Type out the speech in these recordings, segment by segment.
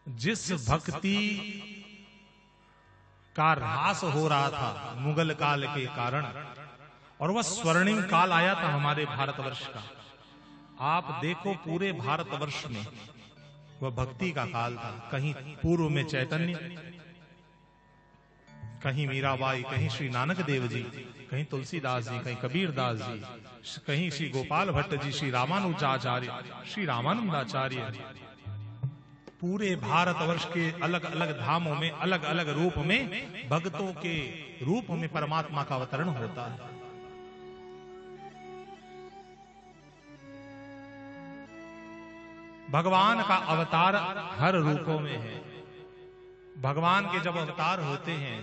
जिस भक्ति का ह्रास हो रहा था मुगल काल के कारण, और वह स्वर्णिम काल आया था हमारे भारतवर्ष का। आप देखो पूरे भारतवर्ष में वह भक्ति का काल था। कहीं पूर्व में चैतन्य, कहीं मीराबाई, कहीं श्री नानक देव जी, कहीं तुलसीदास जी, कहीं कबीरदास जी, कहीं श्री गोपाल भट्ट जी, श्री रामानुजाचार्य, श्री रामानंदाचार्य। पूरे भारतवर्ष के अलग अलग धामों में अलग अलग रूप में भक्तों के रूप में परमात्मा का अवतरण होता है। भगवान का अवतार हर रूपों में है। भगवान के जब अवतार होते हैं,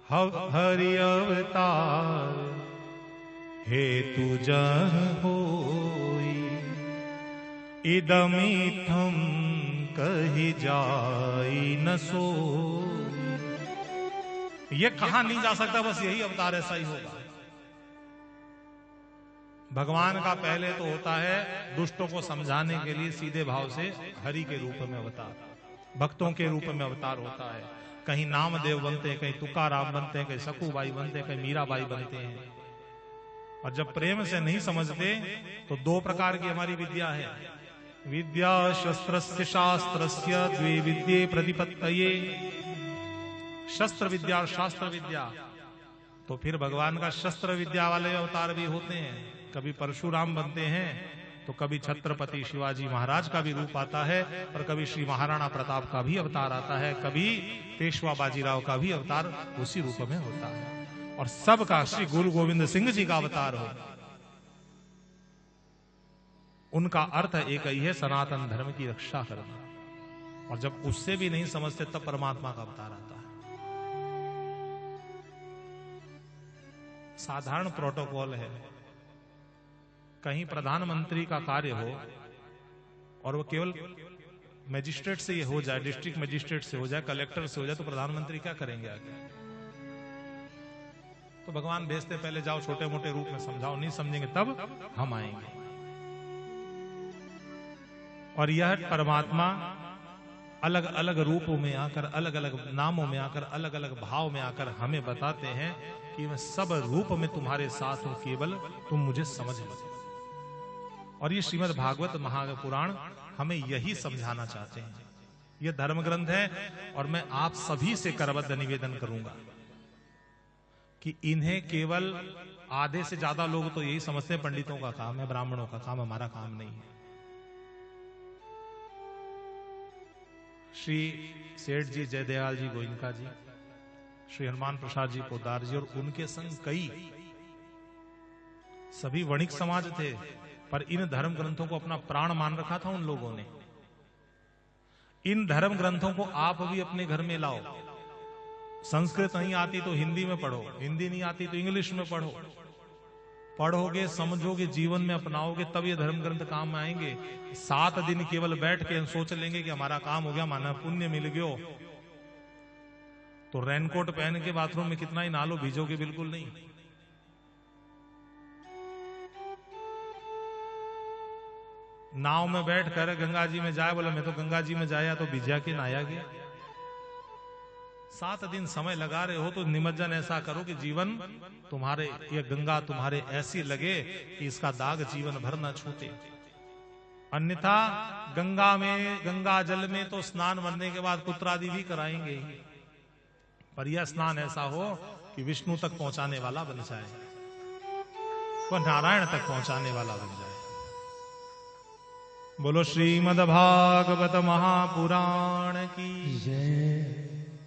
हरि अवतार हेतु जन होई, इदमित्थम कही जाई न सोई। ये कहा नहीं जा सकता, बस यही अवतार ऐसा ही होगा। भगवान का पहले तो होता है दुष्टों को समझाने के लिए सीधे भाव से हरि के रूप में अवतार, भक्तों के रूप में अवतार होता है। कहीं नामदेव बनते हैं, कहीं तुकाराम बनते हैं, कहीं सकूबाई बनते हैं, कहीं मीराबाई बनते हैं। और जब प्रेम से नहीं समझते तो दो प्रकार की हमारी विद्या है। विद्या शस्त्रस्य शास्त्रस्य द्वे विद्ये प्रतिपत्तये। शस्त्र विद्या और शास्त्र विद्या। तो फिर भगवान का शस्त्र विद्या वाले अवतार भी होते हैं। कभी परशुराम बनते हैं तो कभी छत्रपति शिवाजी महाराज का भी रूप आता है, और कभी श्री महाराणा प्रताप का भी अवतार आता है, कभी पेशवा बाजीराव का भी अवतार उसी रूप में होता है। और सबका श्री गुरु गोविंद सिंह जी का अवतार हो, उनका अर्थ एक ही है, सनातन धर्म की रक्षा करना। और जब उससे भी नहीं समझते तब परमात्मा का अवतार आता है। साधारण प्रोटोकॉल है, कहीं प्रधानमंत्री का कार्य हो और वो केवल मजिस्ट्रेट से ये हो जाए, डिस्ट्रिक्ट मजिस्ट्रेट से हो जाए, कलेक्टर से हो जाए, तो प्रधानमंत्री क्या करेंगे आगे? तो भगवान भेजते पहले जाओ छोटे मोटे रूप में समझाओ, नहीं समझेंगे तब हम आएंगे। और यह परमात्मा अलग अलग रूपों में आकर, अलग अलग नामों में आकर, अलग अलग भाव में आकर हमें बताते हैं कि मैं सब रूप में तुम्हारे साथ हूं, केवल तुम मुझे समझ लो। और ये श्रीमद् भागवत महापुराण हमें यही समझाना चाहते हैं। यह धर्म ग्रंथ है, और मैं आप सभी से करबद्ध निवेदन करूंगा कि इन्हें केवल आधे से ज्यादा लोग तो यही समझते हैं पंडितों का काम है, ब्राह्मणों का काम, हमारा काम नहीं है। श्री सेठ जी, जयदयाल जी गोइनका जी, श्री हनुमान प्रसाद जी पोदार जी और उनके संग कई सभी वणिक समाज थे, पर इन धर्म ग्रंथों को अपना प्राण मान रखा था उन लोगों ने। इन धर्म ग्रंथों को आप भी अपने घर में लाओ। संस्कृत नहीं आती तो हिंदी में पढ़ो, हिंदी नहीं आती तो इंग्लिश में पढ़ो। पढ़ोगे, समझोगे, जीवन में अपनाओगे, तब ये धर्म ग्रंथ काम में आएंगे। 7 दिन केवल बैठ के सोच लेंगे कि हमारा काम हो गया, माना पुण्य मिल गयो, तो रेनकोट पहन के बाथरूम में कितना ही नालो भीजोगे, बिल्कुल नहीं। नाव में बैठ कर गंगा जी में जाए, बोला मैं तो गंगा जी में जाया तो भिजा के नहाया गया। 7 दिन समय लगा रहे हो तो निमज्जन ऐसा करो कि जीवन तुम्हारे, ये गंगा तुम्हारे ऐसी लगे कि इसका दाग जीवन भर न छूटे। अन्यथा गंगा में, गंगा जल में तो स्नान बनने के बाद पुत्रादि भी कराएंगे ही, पर यह स्नान ऐसा हो कि विष्णु तक पहुंचाने वाला बन जाए, वह नारायण तक पहुंचाने वाला बन जाए। बोलो श्रीमद् भागवत महापुराण की जय।